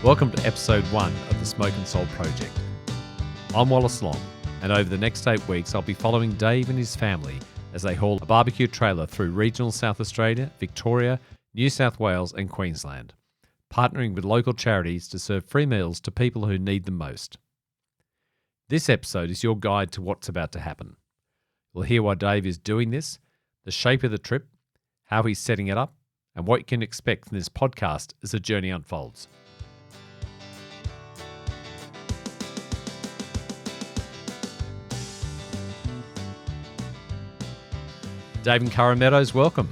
Welcome to episode 1 of the Smoke and Soul Project. I'm Wallace Long, and over the next 8 weeks I'll be following Dave and his family as they haul a barbecue trailer through regional South Australia, Victoria, New South Wales and Queensland, partnering with local charities to serve free meals to people who need them most. This episode is your guide to what's about to happen. You'll hear why Dave is doing this, the shape of the trip, how he's setting it up, and what you can expect from this podcast as the journey unfolds. Dave and Cara, Meadows, welcome.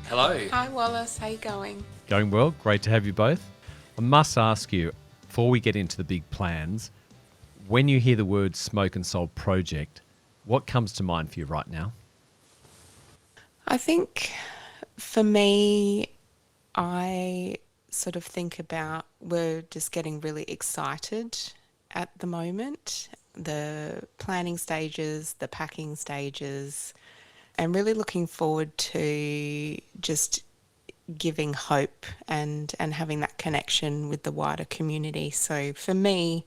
Hello. Hi Wallace, how you going? Going well, great to have you both. I must ask you, before we get into the big plans, when you hear the word Smoke and Soul Project, what comes to mind for you right now? I think for me, I sort of think about we're just getting really excited at the moment. The planning stages, the packing stages, and really looking forward to just giving hope and having that connection with the wider community. So for me,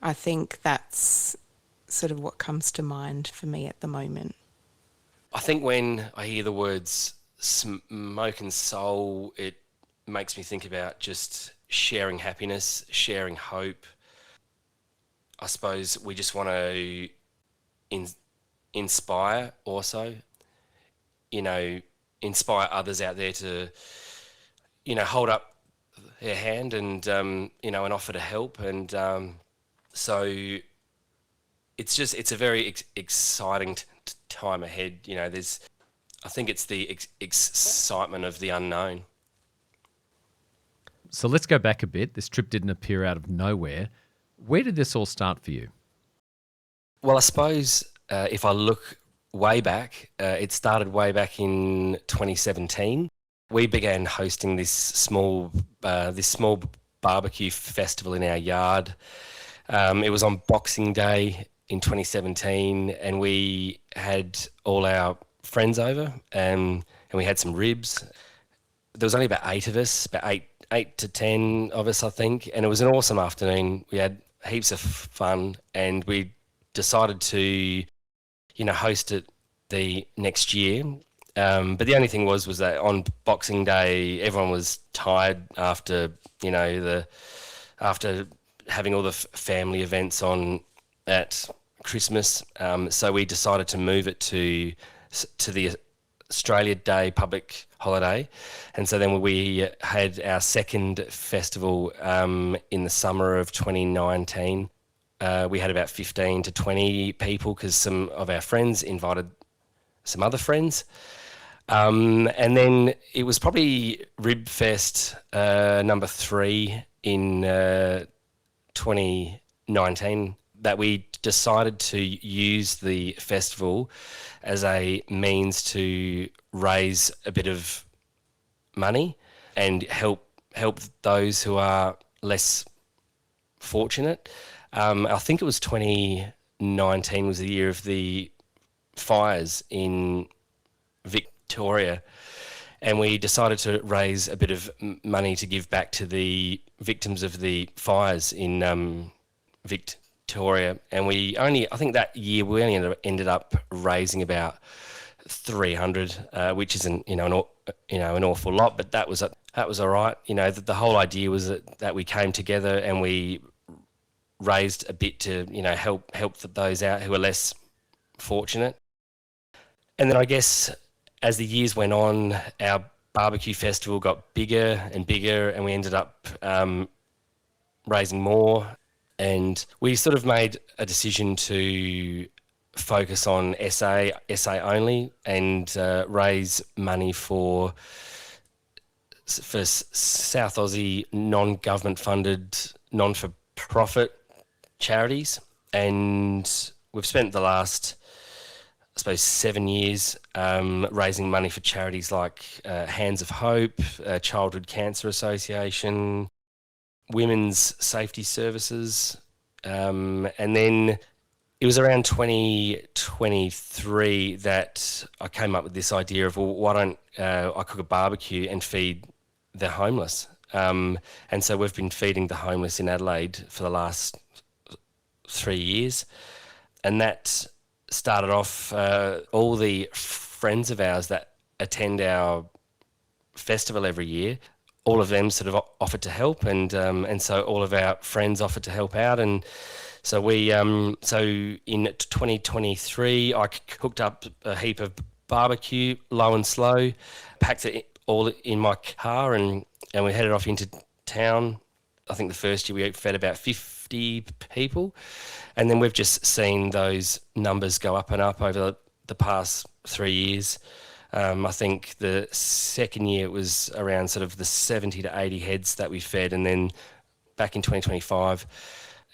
I think that's sort of what comes to mind for me at the moment. I think when I hear the words smoke and soul, it makes me think about just sharing happiness, sharing hope. I suppose we just want to inspire also, inspire others out there to, hold up their hand and, and offer to help. And so it's a very exciting time ahead. I think it's the excitement of the unknown. So let's go back a bit. This trip didn't appear out of nowhere. Where did this all start for you? Well, I suppose if I look way back, it started way back in 2017. We began hosting this small barbecue festival in our yard. It was on Boxing Day in 2017, and we had all our friends over, and we had some ribs. There was only about 8 of us, about eight to 10 of us, I think, and it was an awesome afternoon. We had heaps of fun, and we decided to, host it the next year. But the only thing was that on Boxing Day, everyone was tired after, after having all the family events on at Christmas. So we decided to move it to the Australia Day public holiday. And so then we had our second festival in the summer of 2019. We had about 15 to 20 people because some of our friends invited some other friends. And then it was probably Rib Fest number 3 in 2019 that we decided to use the festival as a means to raise a bit of money and help those who are less fortunate. I think it was 2019 was the year of the fires in Victoria, and we decided to raise a bit of money to give back to the victims of the fires in Victoria. And I think that year we only ended up raising about 300, which isn't an awful lot, but that was all right. The whole idea was that we came together and we raised a bit to help those out who are less fortunate. And then I guess as the years went on, our barbecue festival got bigger and bigger, and we ended up raising more. And we sort of made a decision to focus on SA only and raise money for South Aussie non-government funded, non-for-profit charities. And we've spent the last, I suppose, 7 years raising money for charities like Hands of Hope, Childhood Cancer Association, Women's Safety Services, and then it was around 2023 that I came up with this idea of, well, why don't I cook a barbecue and feed the homeless? And so we've been feeding the homeless in Adelaide for the last 3 years. And that started off all the friends of ours that attend our festival every year. All of them sort of offered to help, and so all of our friends offered to help out, and so we so in 2023 I cooked up a heap of barbecue, low and slow, packed it all in my car, and we headed off into town. I think the first year we fed about 50 people, and then we've just seen those numbers go up and up over the past 3 years. I think the second year it was around sort of the 70 to 80 heads that we fed, and then back in 2025,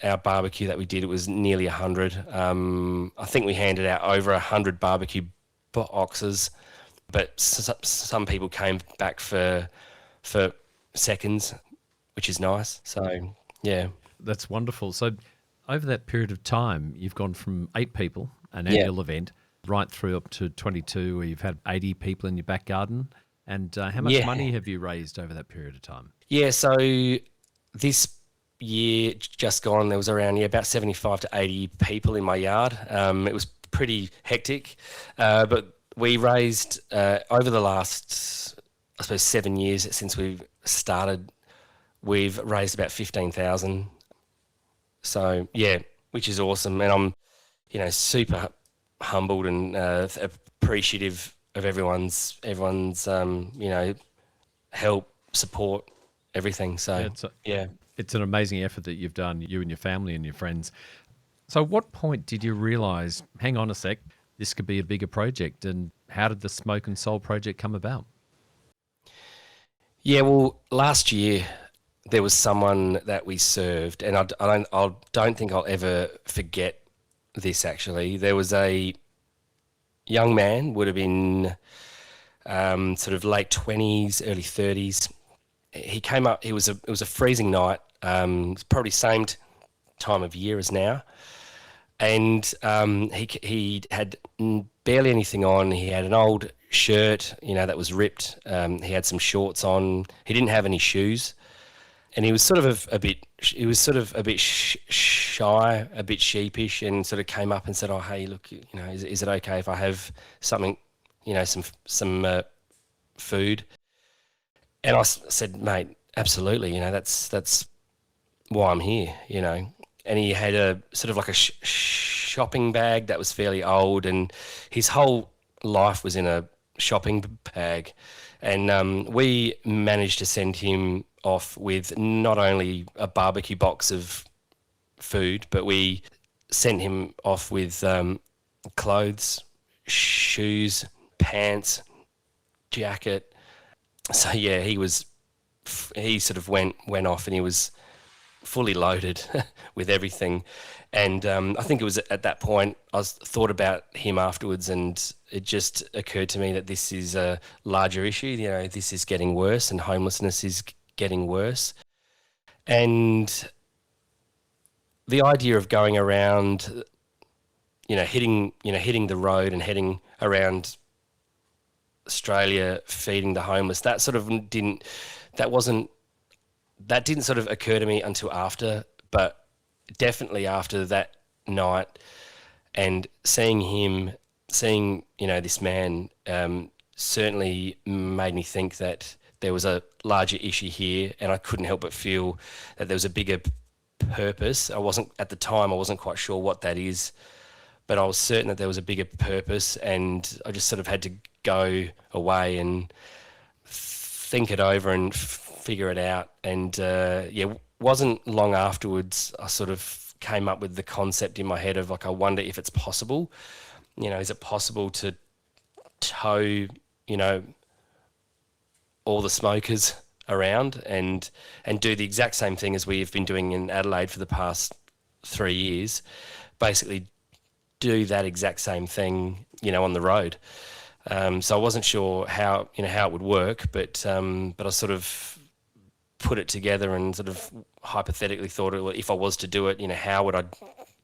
our barbecue that we did, it was nearly 100. I think we handed out over 100 barbecue boxes, but some people came back for seconds, which is nice. So, yeah. That's wonderful. So over that period of time, you've gone from 8 people, an Yeah. annual event, right through up to 22, where you've had 80 people in your back garden. And how much Yeah. money have you raised over that period of time? Yeah, so this year just gone, there was around about 75 to 80 people in my yard. It was pretty hectic, but we raised over the last, I suppose, 7 years since we've started, we've raised about 15,000. So yeah, which is awesome, and I'm, super humbled and appreciative of everyone's help, support, everything. So yeah. It's an amazing effort that you've done, you and your family and your friends. So what point did you realise, hang on a sec, this could be a bigger project? And how did the Smoke and Soul project come about? Yeah, well, last year there was someone that we served, and I don't think I'll ever forget this. Actually, there was a young man, would have been sort of late 20s, early 30s. He came up. It was a freezing night. It's probably same time of year as now, and he had barely anything on. He had an old shirt, that was ripped. He had some shorts on. He didn't have any shoes, and he was sort of a bit. He was sort of a bit shy, a bit sheepish, and sort of came up and said, "Oh, hey, look, is it okay if I have something, some food?" And I said, "Mate, absolutely. That's why I'm here. And he had a sort of like a shopping bag that was fairly old, and his whole life was in a shopping bag. And we managed to send him off with not only a barbecue box of food, but we sent him off with clothes, shoes, pants, jacket. So yeah, he sort of went off, and he was fully loaded with everything. And I think it was at that point I thought about him afterwards, and it just occurred to me that this is a larger issue. This is getting worse, and homelessness is getting worse. And the idea of going around, hitting the road and heading around Australia feeding the homeless, that didn't sort of occur to me until after, but definitely after that night and seeing this man certainly made me think that there was a larger issue here, and I couldn't help but feel that there was a bigger purpose. At the time I wasn't quite sure what that is, but I was certain that there was a bigger purpose, and I just sort of had to go away and think it over and figure it out. And wasn't long afterwards I sort of came up with the concept in my head of, like, I wonder if it's possible. Is it possible to tow, all the smokers around and do the exact same thing as we've been doing in Adelaide for the past 3 years, basically do that exact same thing, on the road. So I wasn't sure how it would work, but I sort of put it together and sort of hypothetically thought, if I was to do it, how would I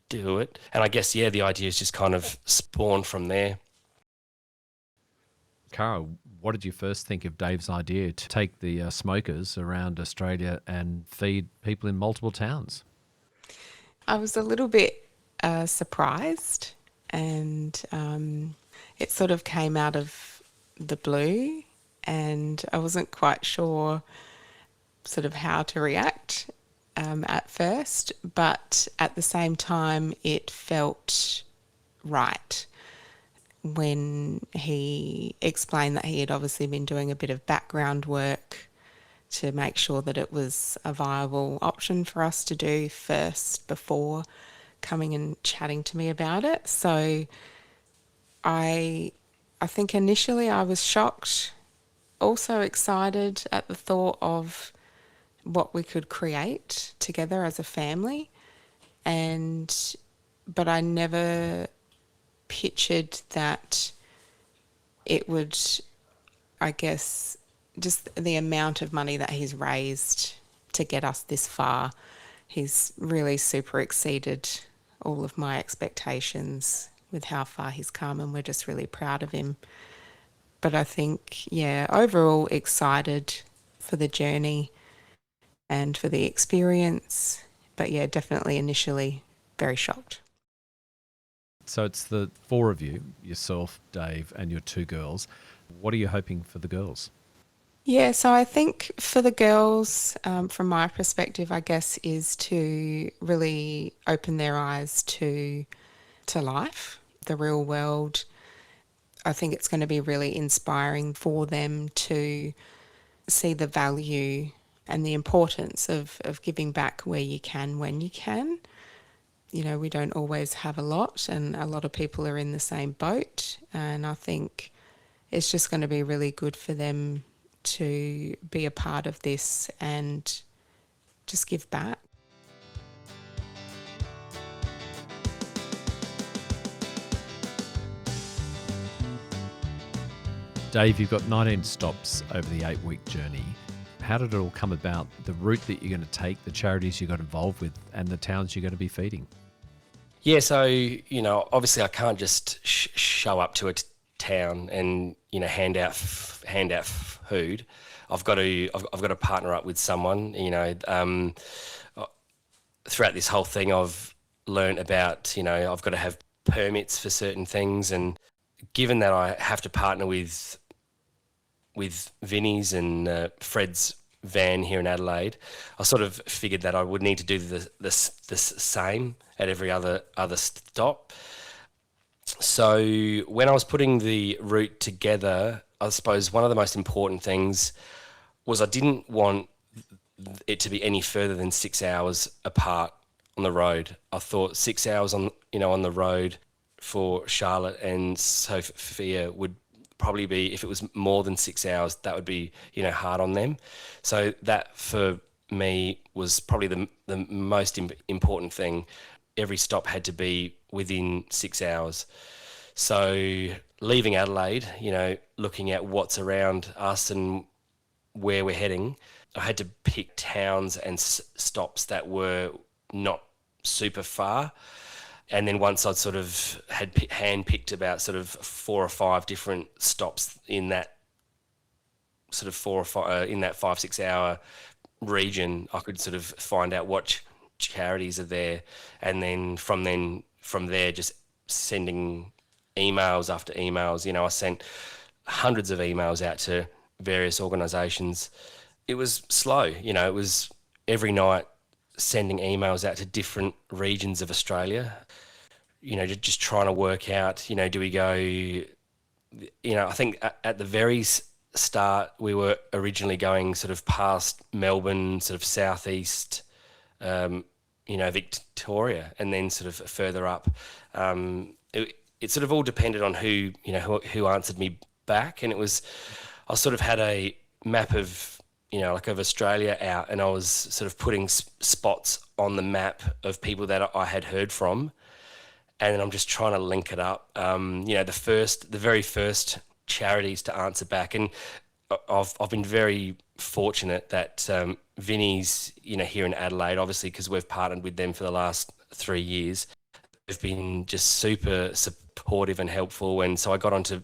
do it? And I guess, the idea is just kind of spawned from there. Cara, What did you first think of Dave's idea to take the smokers around Australia and feed people in multiple towns? I was a little bit surprised, and it sort of came out of the blue, and I wasn't quite sure sort of how to react at first, but at the same time, it felt right when he explained that he had obviously been doing a bit of background work to make sure that it was a viable option for us to do first before coming and chatting to me about it. So I think initially I was shocked, also excited at the thought of what we could create together as a family, and but I never pictured that it would, I guess, just the amount of money that he's raised to get us this far. He's really super exceeded all of my expectations with how far he's come, and we're just really proud of him. But I think, yeah, overall excited for the journey and for the experience. But yeah, definitely initially very shocked. So it's the four of you, yourself, Dave, and your two girls. What are you hoping for the girls? Yeah, so I think for the girls, from my perspective, I guess, is to really open their eyes to life, the real world. I think it's going to be really inspiring for them to see the value and the importance of giving back where you can, when you can. You know, we don't always have a lot, and a lot of people are in the same boat. And I think it's just going to be really good for them to be a part of this and just give back. Dave, you've got 19 stops over the 8-week journey. How did it all come about? The route that you're going to take, the charities you got involved with, and the towns you're going to be feeding? Yeah, so, obviously I can't just show up to a town and, hand out food. I've got to partner up with someone, throughout this whole thing I've learned about, I've got to have permits for certain things, and given that I have to partner with Vinny's and Fred's van here in Adelaide, I sort of figured that I would need to do the same at every other stop. So when I was putting the route together, I suppose one of the most important things was I didn't want it to be any further than 6 hours apart on the road. I thought 6 hours on the road for Charlotte and Sophia would probably be, if it was more than 6 hours, that would be, hard on them. So that for me was probably the most important thing. Every stop had to be within 6 hours. So leaving Adelaide, looking at what's around us and where we're heading, I had to pick towns and stops that were not super far. And then once I'd sort of had hand-picked about sort of 4 or 5 different stops in that sort of 4 or 5 in that 5-6 hour region, I could sort of find out what charities are there, and then from there just sending emails after emails. I sent hundreds of emails out to various organisations. It was slow, it was every night sending emails out to different regions of Australia, just trying to work out, do we go, I think at the very start we were originally going sort of past Melbourne, sort of southeast, Victoria, and then sort of further up. It sort of all depended on who answered me back, and I sort of had a map of, of Australia out, and I was sort of putting spots on the map of people that I had heard from, and then I'm just trying to link it up. The very first charities to answer back, and I've been very fortunate that Vinny's, here in Adelaide, obviously because we've partnered with them for the last 3 years, they've been just super supportive and helpful, and so I got onto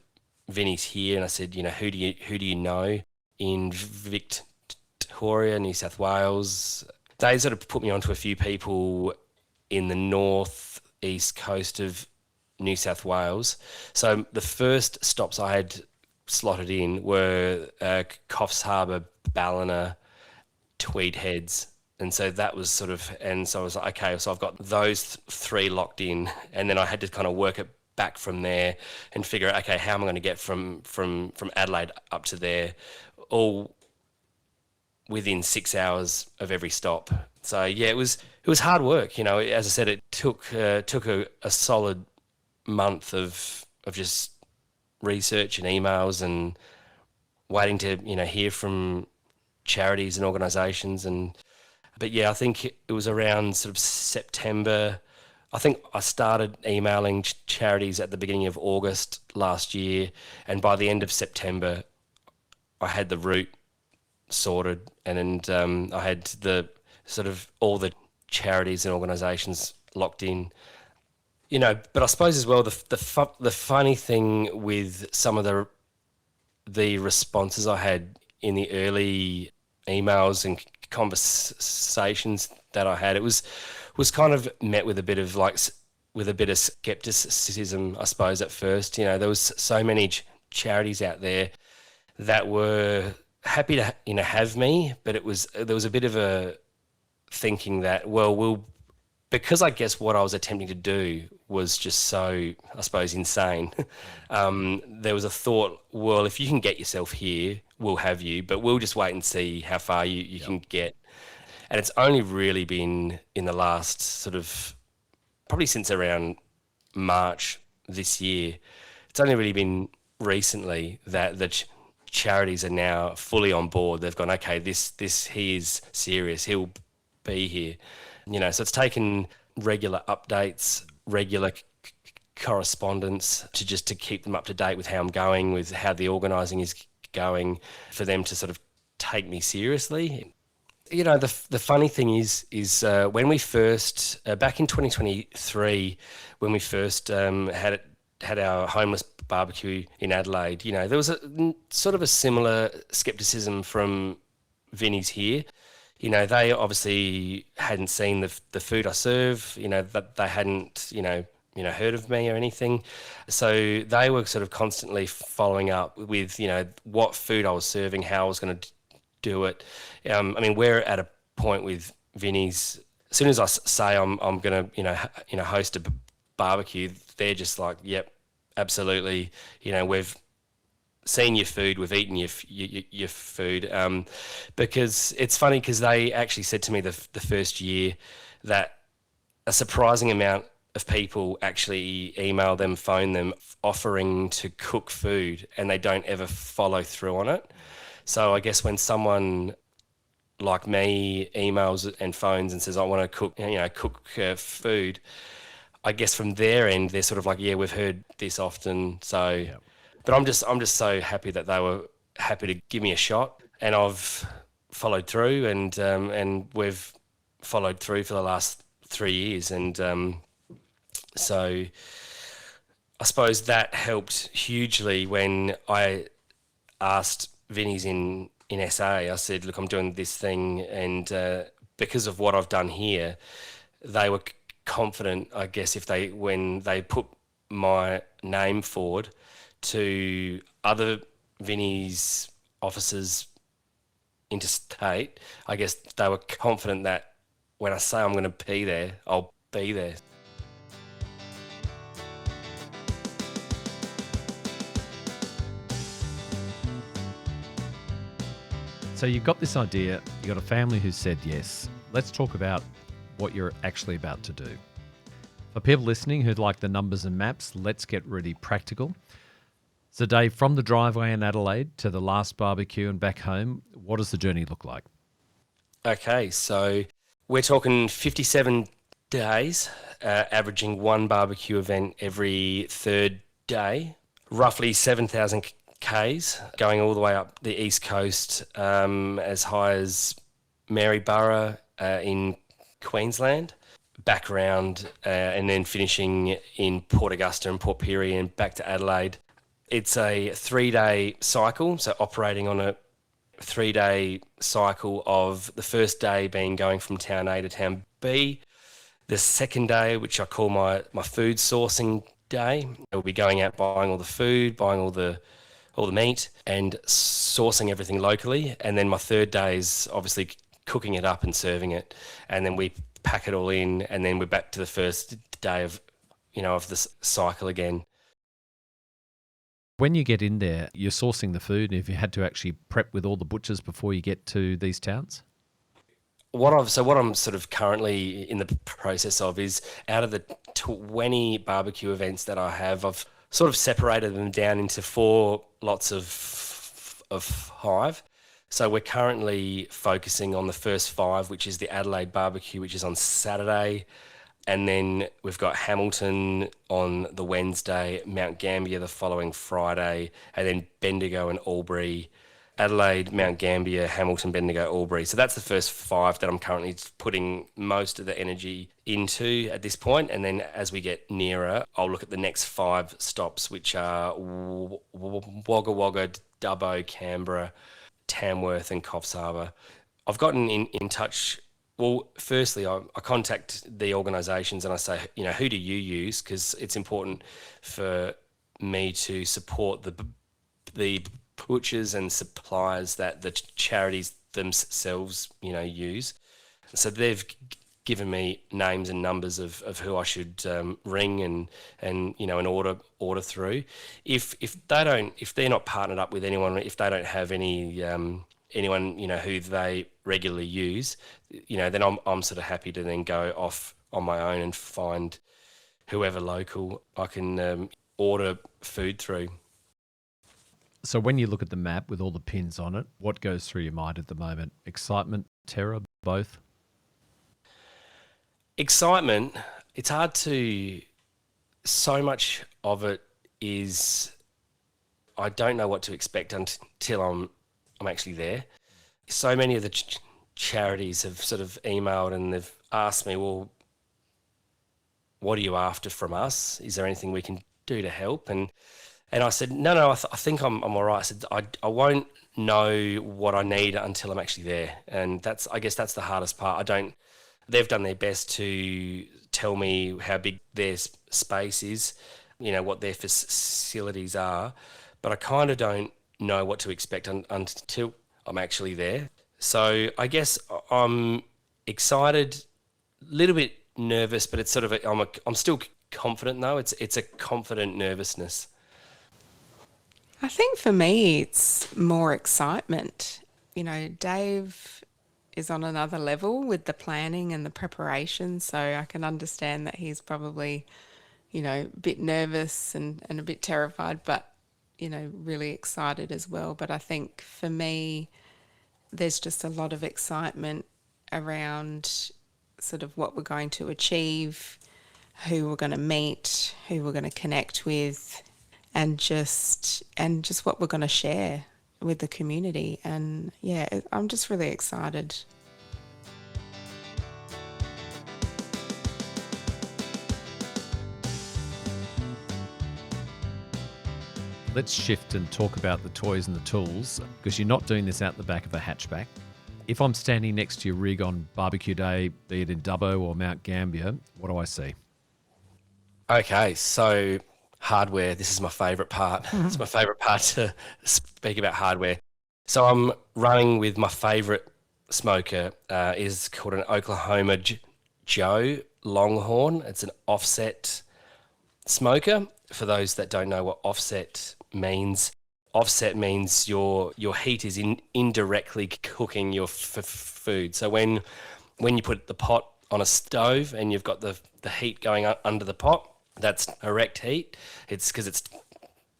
Vinnie's here, and I said, who do you know in Victoria, New South Wales? They sort of put me onto a few people in the north east coast of New South Wales. So the first stops I had slotted in were Coffs Harbour, Ballina, Tweed Heads. And so that was so I was like, okay, so I've got those three locked in, and then I had to kind of work it back from there and figure out, okay, how am I going to get from Adelaide up to there, all within 6 hours of every stop. So yeah, it was hard work. As I said, it took a solid month of just research and emails and waiting to hear from charities and organisations. But yeah, I think it was around sort of September. I think I started emailing charities at the beginning of August last year, and by the end of September, I had the route sorted, and I had the sort of all the charities and organisations locked in. But I suppose as well, the funny thing with some of the responses I had in the early emails and conversations that I had, it was kind of met with a bit of skepticism, I suppose, at first. There was so many charities out there that were happy to have me, but there was a bit of a thinking that, well, because I guess what I was attempting to do was just so, I suppose, insane. There was a thought, well, if you can get yourself here, we'll have you, but we'll just wait and see how far you can get. And it's only really been in the last sort of, probably since around March this year, it's only really been recently that the charities are now fully on board. They've gone, okay, he is serious, he'll be here. So it's taken regular updates, regular correspondence to keep them up to date with how I'm going, with how the organising is going, for them to sort of take me seriously. The funny thing is when we first, back in 2023, when we first had our homeless barbecue in Adelaide, there was a sort of a similar skepticism from Vinnie's here. They obviously hadn't seen the food I serve, that they hadn't, heard of me or anything. So they were sort of constantly following up with, what food I was serving, how I was going to do it. We're at a point with Vinnie's, as soon as I say I'm going to, host a barbecue, they're just like, yep, absolutely. We've seen your food, we've eaten your food. Because it's funny, because they actually said to me the first year that a surprising amount of people actually email them, phone them, offering to cook food, and they don't ever follow through on it. So I guess when someone like me emails and phones and says, I want to cook food, I guess from their end, they're sort of like, yeah, we've heard this often. So, yeah. But I'm just so happy that they were happy to give me a shot, and I've followed through, and we've followed through for the last 3 years. And so I suppose that helped hugely when I asked Vinnie's in SA. I said, look, I'm doing this thing, and because of what I've done here, they were confident, I guess, when they put my name forward to other Vinnie's offices interstate, I guess they were confident that when I say I'm going to be there, I'll be there. So you've got this idea, you've got a family who said yes. Let's talk about what you're actually about to do. For people listening who'd like the numbers and maps, let's get really practical. So Dave, from the driveway in Adelaide to the last barbecue and back home, what does the journey look like? Okay, so we're talking 57 days, averaging one barbecue event every third day, roughly 7,000 Ks, going all the way up the east coast, as high as Maryborough in Queensland, back around and then finishing in Port Augusta and Port Pirie and back to Adelaide. It's a 3-day cycle, so operating on a 3-day cycle of the first day being going from town A to town B. The second day, which I call my food sourcing day, we'll be going out buying all the food, buying all the meat and sourcing everything locally. And then my third day is obviously cooking it up and serving it. And then we pack it all in, and then we're back to the first day of, of this cycle again. When you get in there, you're sourcing the food. If you had to actually prep with all the butchers before you get to these towns? What I'm sort of currently in the process of is, out of the 20 barbecue events that I have, I've sort of separated them down into 4 lots of 5. So we're currently focusing on the first 5, which is the Adelaide barbecue, which is on Saturday. And then we've got Hamilton on the Wednesday, Mount Gambier the following Friday, and then Bendigo and Albury. Adelaide, Mount Gambier, Hamilton, Bendigo, Albury. So that's the first 5 that I'm currently putting most of the energy into at this point. And then as we get nearer, I'll look at the next 5 stops, which are Wagga Wagga, Dubbo, Canberra, Tamworth and Coffs Harbour. I've gotten in touch. Well, firstly, I contact the organisations and I say, who do you use? Because it's important for me to support the butchers and suppliers that the charities themselves, use. So they've given me names and numbers of who I should ring and order through. If they're not partnered up with anyone, if they don't have anyone who they regularly use, then I'm sort of happy to then go off on my own and find whoever local I can order food through. So when you look at the map with all the pins on it, what goes through your mind at the moment? Excitement, terror, both? Excitement. It's hard to... So much of it is... I don't know what to expect until I'm actually there. So many of the charities have sort of emailed and they've asked me, well, what are you after from us? Is there anything we can do to help? And I said, no, I think I'm all right. I said, I won't know what I need until I'm actually there. And I guess that's the hardest part. They've done their best to tell me how big their space is, what their facilities are, but I kind of don't know what to expect until I'm actually there. So I guess I'm excited, a little bit nervous, but it's sort of I'm still confident though. It's a confident nervousness. I think for me, it's more excitement. Dave is on another level with the planning and the preparation, so I can understand that he's probably, a bit nervous and a bit terrified, but, really excited as well. But I think for me, there's just a lot of excitement around sort of what we're going to achieve, who we're going to meet, who we're going to connect with, and just what we're going to share with the community. And yeah, I'm just really excited. Let's shift and talk about the toys and the tools, because you're not doing this out the back of a hatchback. If I'm standing next to your rig on barbecue day, be it in Dubbo or Mount Gambier, what do I see? Okay, so hardware, this is my favourite part. It's my favourite part to speak about hardware. So I'm running with my favourite smoker, is called an Oklahoma Joe Longhorn. It's an offset smoker. For those that don't know what offset means your heat is indirectly cooking your food. So when you put the pot on a stove and you've got the heat going under the pot, that's direct heat. It's because it's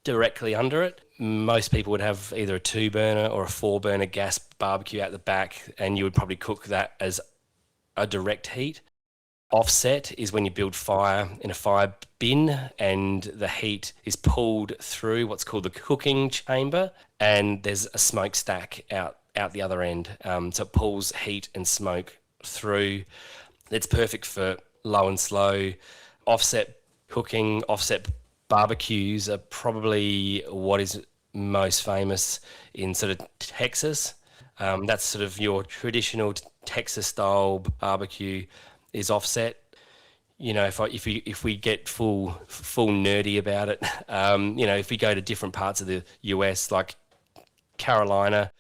directly under it. Most people would have either a 2-burner or a 4-burner gas barbecue out the back, and you would probably cook that as a direct heat. Offset is when you build fire in a fire bin and the heat is pulled through what's called the cooking chamber, and there's a smokestack out the other end. So it pulls heat and smoke through. It's perfect for low and slow, offset cooking, offset barbecues are probably what is most famous in sort of Texas. That's sort of your traditional Texas style barbecue is offset. You know, if we get full nerdy about it, you know, if we go to different parts of the US, like Carolina,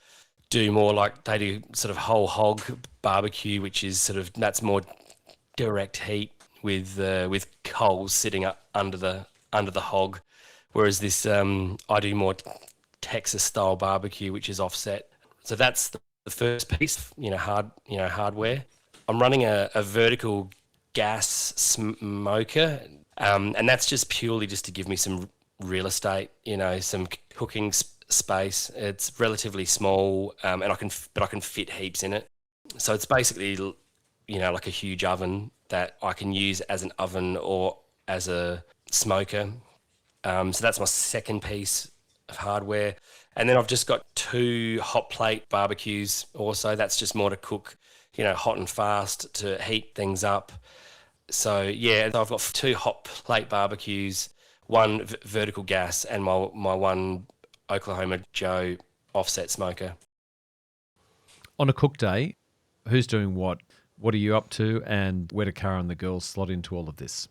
do more like they do sort of whole hog barbecue, which is sort of that's more direct heat with coals sitting up under the hog, whereas this I do more Texas style barbecue, which is offset. So that's the first piece, hardware. I'm running a vertical gas smoker, and that's just purely just to give me some real estate, some cooking space. It's relatively small, and I can fit heaps in it. So it's basically, like a huge oven that I can use as an oven or as a smoker. So that's my second piece of hardware. And then I've just got 2 hot plate barbecues also. That's just more to cook, hot and fast to heat things up. So yeah, I've got 2 hot plate barbecues, one vertical gas, and my one Oklahoma Joe offset smoker. On a cook day, who's doing what? What are you up to, and where do Cara and the girls slot into all of this?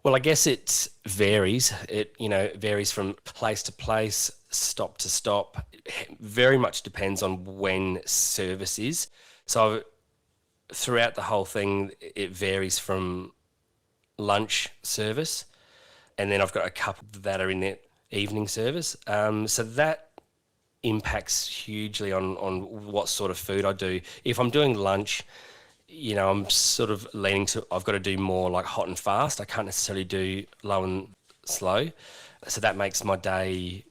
Well, I guess it varies. It varies from place to place, stop to stop. It very much depends on when service is. So throughout the whole thing, it varies from lunch service, and then I've got a couple that are in the evening service. So that impacts hugely on what sort of food I do. If I'm doing lunch, I'm sort of leaning to, I've got to do more like hot and fast. I can't necessarily do low and slow. So that makes my day,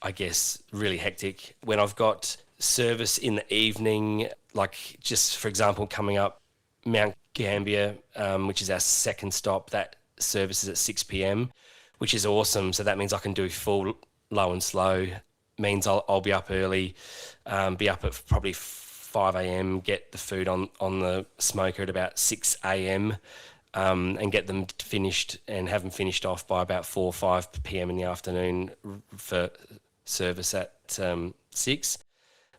I guess, really hectic. When I've got service in the evening, like just for example, coming up Mount Gambier, which is our second stop, that service is at 6 p.m, which is awesome. So that means I can do full low and slow. Means I'll be up early, be up at probably 5 a.m, get the food on the smoker at about 6 a.m, and get them finished and have them finished off by about 4 or 5 p.m. in the afternoon for service at 6.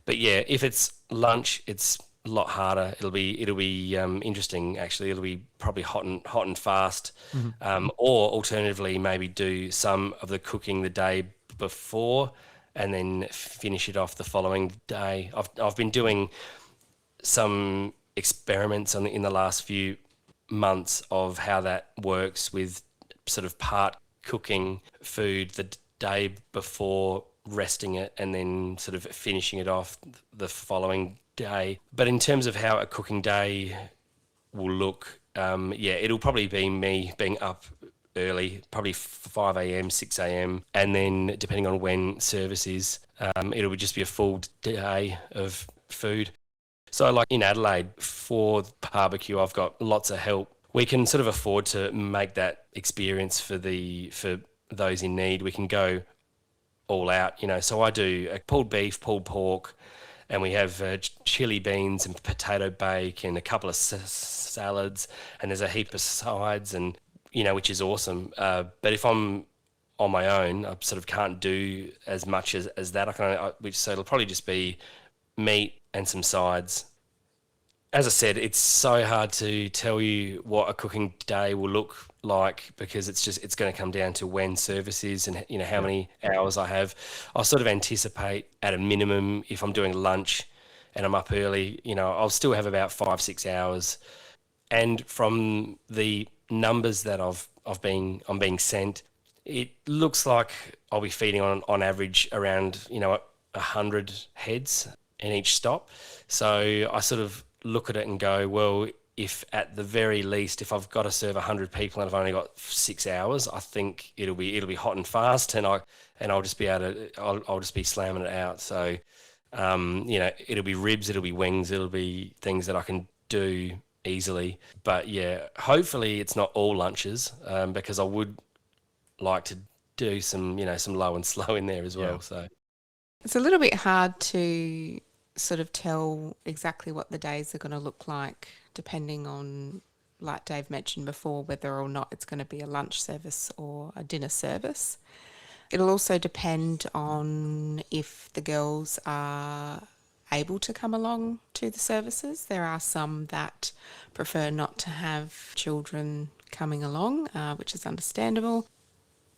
But yeah, if it's lunch, it's a lot harder. It'll be interesting actually. It'll be probably hot and fast, or alternatively maybe do some of the cooking the day before and then finish it off the following day. I've been doing some experiments in the last few months of how that works, with sort of part cooking food the day before, resting it, and then sort of finishing it off the following day. But in terms of how a cooking day will look, it'll probably be me being up early, probably 5 a.m, 6 a.m, and then depending on when service is, it'll just be a full day of food. So like in Adelaide for barbecue, I've got lots of help. We can sort of afford to make that experience for those in need. We can go all out, so I do a pulled beef, pulled pork, and we have chili beans and potato bake and a couple of salads, and there's a heap of sides, and which is awesome. But if I'm on my own, I sort of can't do as much as that. So it'll probably just be meat and some sides. As I said, it's so hard to tell you what a cooking day will look like, because it's going to come down to when service is and how many hours I have. I sort of anticipate at a minimum, if I'm doing lunch and I'm up early, I'll still have about 5-6 hours. And from the numbers that I'm being sent, it looks like I'll be feeding on average around 100 heads in each stop. So I sort of look at it and go, well, if at the very least, if I've got to serve 100 people and I've only got 6 hours, I think it'll be hot and fast, and I'll just be able to, I'll just be slamming it out. So it'll be ribs, it'll be wings, it'll be things that I can do easily. But yeah, hopefully it's not all lunches, because I would like to do some low and slow in there as well. Yeah. So It's a little bit hard to sort of tell exactly what the days are going to look like, depending on like Dave mentioned before, whether or not it's going to be a lunch service or a dinner service. It'll also depend on if the girls are able to come along to the services. There are some that prefer not to have children coming along, which is understandable.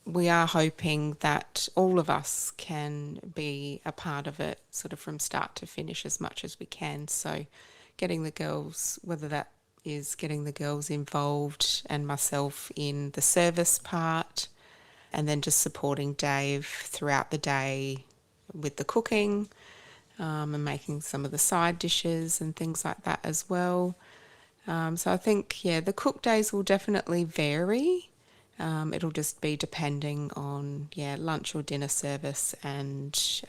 We are hoping that all of us can be a part of it sort of from start to finish as much as we can. So getting the girls, whether that is getting the girls involved and myself in the service part, and then just supporting Dave throughout the day with the cooking, and making some of the side dishes and things like that as well. So I think, yeah, the cook days will definitely vary. It'll just be depending on, lunch or dinner service and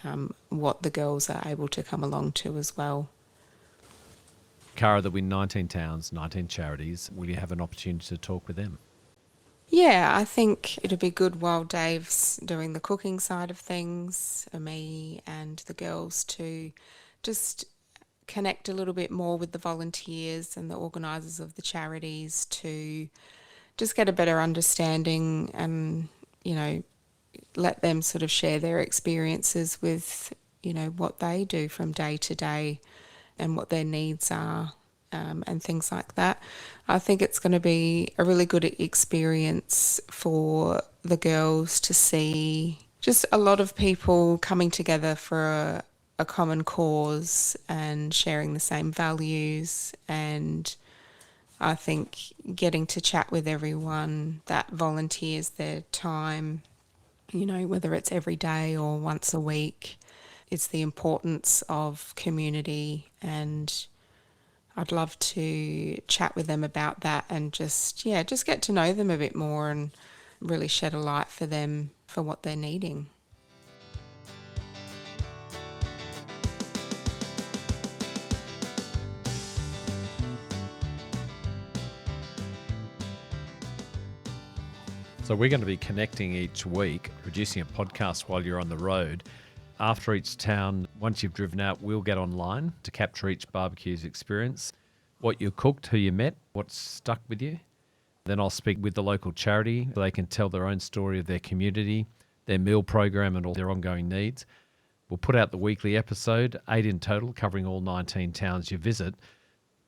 what the girls are able to come along to as well. Cara, there'll be 19 towns, 19 charities. Will you have an opportunity to talk with them? Yeah, I think it'll be good while Dave's doing the cooking side of things for me and the girls to just connect a little bit more with the volunteers and the organisers of the charities to just get a better understanding and, let them sort of share their experiences with, what they do from day to day and what their needs are, and things like that. I think it's going to be a really good experience for the girls to see just a lot of people coming together for a common cause and sharing the same values, and I think getting to chat with everyone that volunteers their time, whether it's every day or once a week, it's the importance of community, and I'd love to chat with them about that and just get to know them a bit more and really shed a light for them for what they're needing. So we're going to be connecting each week, producing a podcast while you're on the road. After each town, once you've driven out, we'll get online to capture each barbecue's experience, what you cooked, who you met, what's stuck with you. Then I'll speak with the local charity so they can tell their own story of their community, their meal program and all their ongoing needs. We'll put out the weekly episode, 8 in total, covering all 19 towns you visit.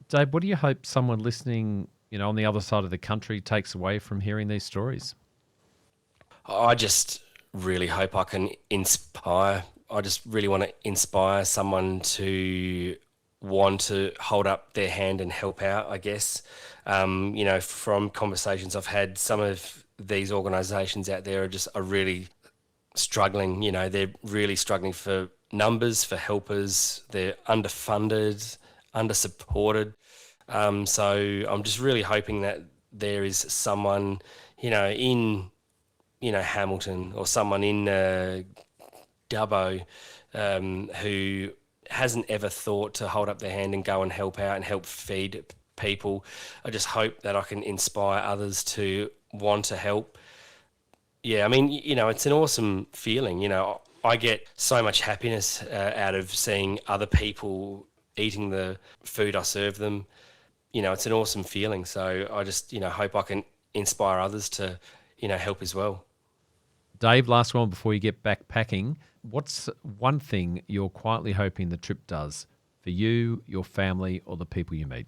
Dave, what do you hope someone listening, on the other side of the country takes away from hearing these stories? I just really hope I can inspire. I just really want to inspire someone to want to hold up their hand and help out, I guess. From conversations I've had, some of these organisations out there are really struggling. They're really struggling for numbers, for helpers. They're underfunded, under-supported. So I'm just really hoping that there is someone, in Hamilton or someone in Dubbo who hasn't ever thought to hold up their hand and go and help out and help feed people. I just hope that I can inspire others to want to help. Yeah, I mean, it's an awesome feeling. I get so much happiness out of seeing other people eating the food I serve them. It's an awesome feeling. So I just, hope I can inspire others to, help as well. Dave, last one before you get back packing. What's one thing you're quietly hoping the trip does for you, your family, or the people you meet?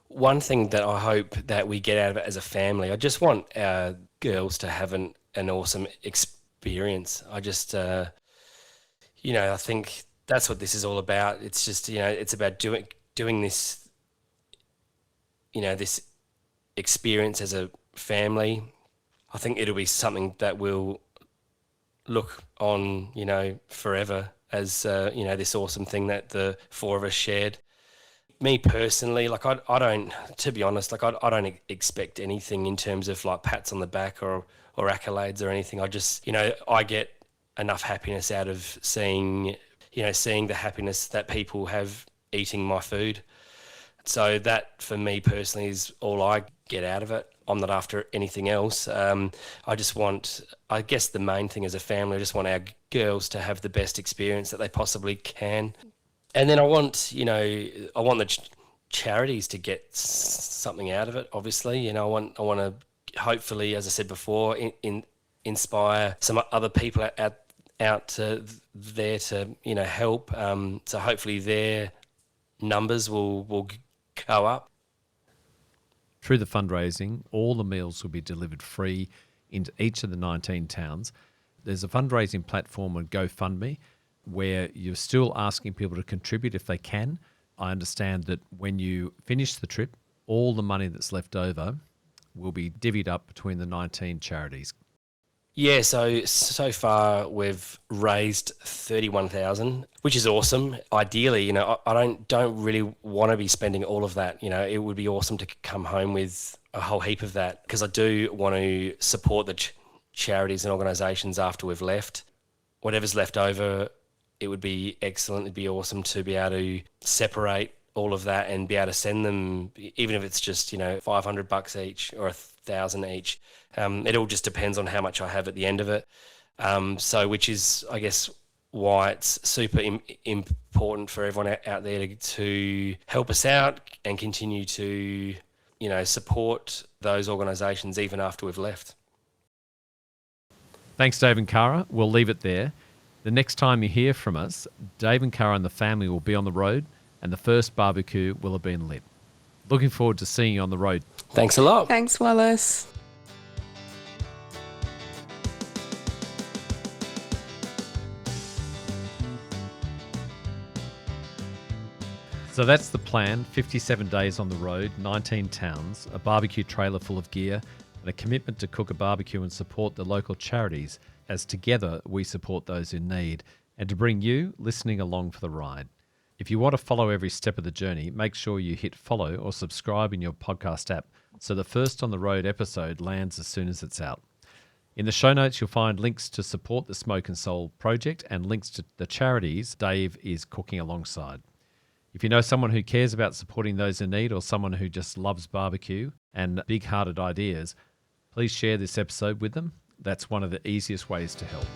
One thing that I hope that we get out of it as a family, I just want our girls to have an awesome experience. I just, I think that's what this is all about. It's just, it's about doing this, this experience as a family. I think it'll be something that we'll look on, forever as, this awesome thing that the four of us shared. Me personally, I don't, to be honest, I don't expect anything in terms of pats on the back or accolades or anything. I just, I get enough happiness out of seeing the happiness that people have eating my food. So that for me personally is all I get out of it. I'm not after anything else. I just want, I guess the main thing as a family, I just want our girls to have the best experience that they possibly can. And then I want, charities to get something out of it. Obviously, you know, I want to hopefully, as I said before, inspire some other people out there to, you know, help. So hopefully their numbers will go up. Through the fundraising, all the meals will be delivered free into each of the 19 towns. There's a fundraising platform on GoFundMe where you're still asking people to contribute if they can. I understand that when you finish the trip, all the money that's left over will be divvied up between the 19 charities. Yeah, so far we've raised 31,000, which is awesome. Ideally, you know, I don't really want to be spending all of that. You know, it would be awesome to come home with a whole heap of that, because I do want to support the charities and organisations after we've left. Whatever's left over, it would be excellent. It'd be awesome to be able to separate all of that and be able to send them, even if it's just, you know, $500 each or $1,000 each. It all just depends on how much I have at the end of it. So which is, I guess, why it's super important for everyone out there to help us out and continue to, you know, support those organisations even after we've left. Thanks, Dave and Cara. We'll leave it there. The next time you hear from us, Dave and Cara and the family will be on the road and the first barbecue will have been lit. Looking forward to seeing you on the road. Thanks a lot. Thanks, Wallace. So that's the plan. 57 days on the road, 19 towns, a barbecue trailer full of gear, and a commitment to cook a barbecue and support the local charities as together we support those in need, and to bring you listening along for the ride. If you want to follow every step of the journey, make sure you hit follow or subscribe in your podcast app so the first on the road episode lands as soon as it's out. In the show notes, you'll find links to support the Smoke and Soul project and links to the charities Dave is cooking alongside. If you know someone who cares about supporting those in need or someone who just loves barbecue and big-hearted ideas, please share this episode with them. That's one of the easiest ways to help.